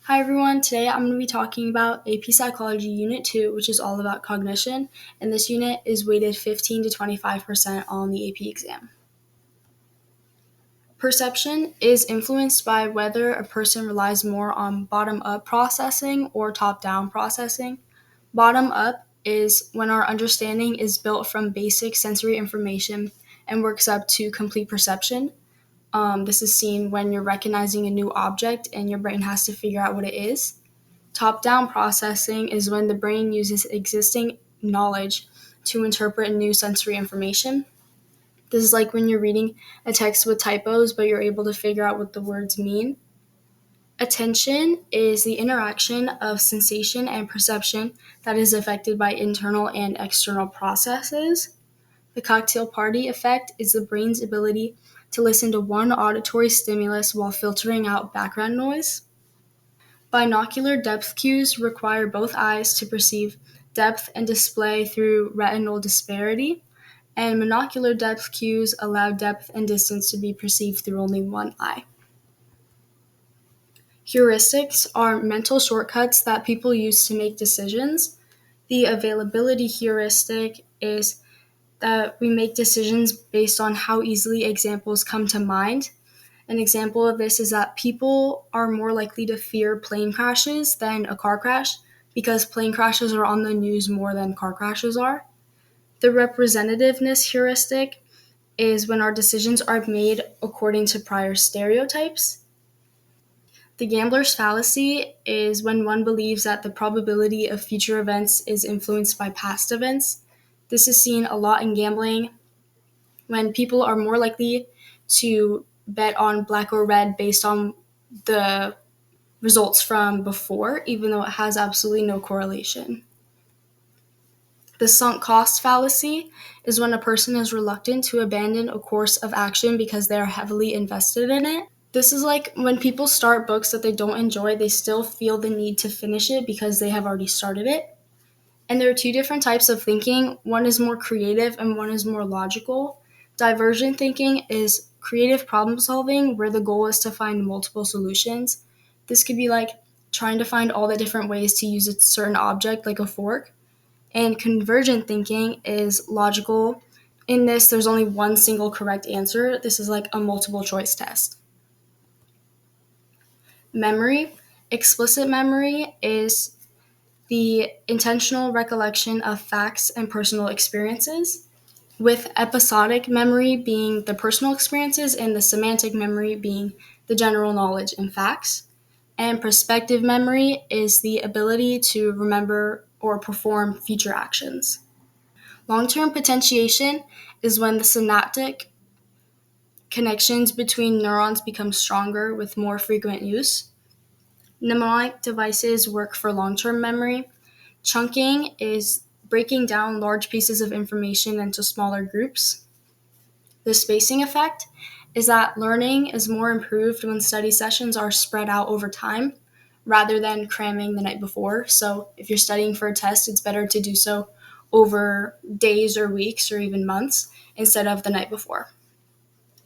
Hi everyone, today I'm going to be talking about AP Psychology Unit 2, which is all about cognition, and this unit is weighted 15 to 25% on the AP exam. Perception is influenced by whether a person relies more on bottom-up processing or top-down processing. Bottom-up is when our understanding is built from basic sensory information and works up to complete perception. This is seen when you're recognizing a new object and your brain has to figure out what it is. Top-down processing is when the brain uses existing knowledge to interpret new sensory information. This is like when you're reading a text with typos, but you're able to figure out what the words mean. Attention is the interaction of sensation and perception that is affected by internal and external processes. The cocktail party effect is the brain's ability to listen to one auditory stimulus while filtering out background noise. Binocular depth cues require both eyes to perceive depth and display through retinal disparity, and monocular depth cues allow depth and distance to be perceived through only one eye. Heuristics are mental shortcuts that people use to make decisions. The availability heuristic is that we make decisions based on how easily examples come to mind. An example of this is that people are more likely to fear plane crashes than a car crash because plane crashes are on the news more than car crashes are. The representativeness heuristic is when our decisions are made according to prior stereotypes. The gambler's fallacy is when one believes that the probability of future events is influenced by past events. This is seen a lot in gambling when people are more likely to bet on black or red based on the results from before, even though it has absolutely no correlation. The sunk cost fallacy is when a person is reluctant to abandon a course of action because they are heavily invested in it. This is like when people start books that they don't enjoy, they still feel the need to finish it because they have already started it. And there are two different types of thinking. One is more creative and one is more logical. Divergent thinking is creative problem solving where the goal is to find multiple solutions. This could be like trying to find all the different ways to use a certain object like a fork. And convergent thinking is logical. In this, there's only one single correct answer. This is like a multiple choice test. Memory. Explicit memory is the intentional recollection of facts and personal experiences, with episodic memory being the personal experiences and the semantic memory being the general knowledge and facts. And prospective memory is the ability to remember or perform future actions. Long-term potentiation is when the synaptic connections between neurons become stronger with more frequent use. Mnemonic devices work for long-term memory. Chunking is breaking down large pieces of information into smaller groups. The spacing effect is that learning is more improved when study sessions are spread out over time rather than cramming the night before. So if you're studying for a test, it's better to do so over days or weeks or even months instead of the night before.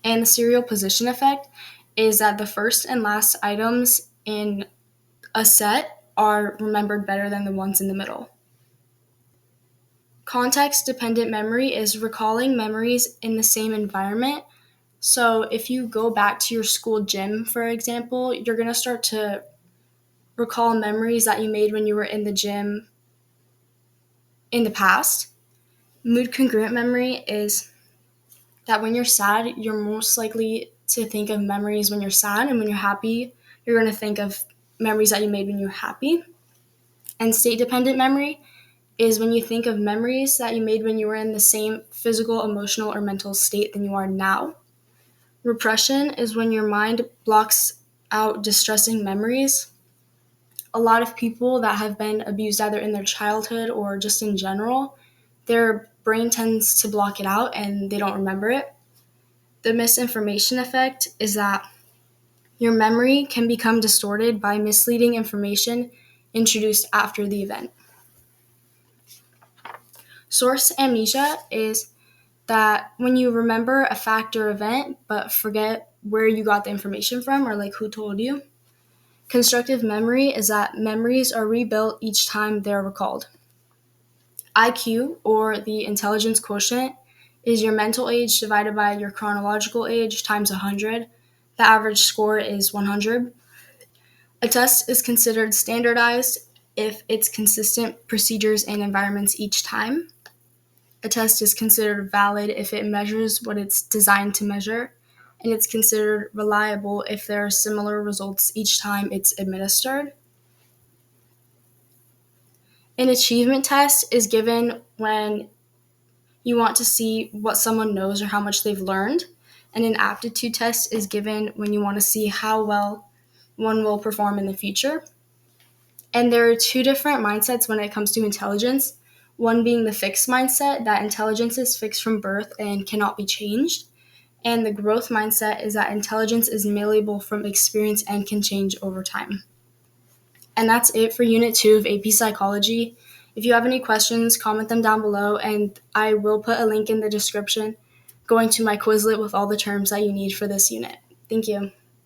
And the serial position effect is that the first and last items in a set are remembered better than the ones in the middle. Context-dependent memory is recalling memories in the same environment. So if you go back to your school gym, for example, you're going to start to recall memories that you made when you were in the gym in the past. Mood congruent memory is that when you're sad, you're most likely to think of memories when you're sad, and when you're happy, you're going to think of memories that you made when you were happy. And state-dependent memory is when you think of memories that you made when you were in the same physical, emotional, or mental state than you are now. Repression is when your mind blocks out distressing memories. A lot of people that have been abused either in their childhood or just in general, their brain tends to block it out and they don't remember it. The misinformation effect is that your memory can become distorted by misleading information introduced after the event. Source amnesia is that when you remember a fact or event but forget where you got the information from or like who told you. Constructive memory is that memories are rebuilt each time they're recalled. IQ, or the intelligence quotient, is your mental age divided by your chronological age times 100. The average score is 100. A test is considered standardized if it's consistent procedures and environments each time. A test is considered valid if it measures what it's designed to measure, and it's considered reliable if there are similar results each time it's administered. An achievement test is given when you want to see what someone knows or how much they've learned, and an aptitude test is given when you want to see how well one will perform in the future. And there are two different mindsets when it comes to intelligence. One being the fixed mindset, that intelligence is fixed from birth and cannot be changed. And the growth mindset is that intelligence is malleable from experience and can change over time. And that's it for Unit 2 of AP Psychology. If you have any questions, comment them down below, and I will put a link in the description going to my Quizlet with all the terms that you need for this unit. Thank you.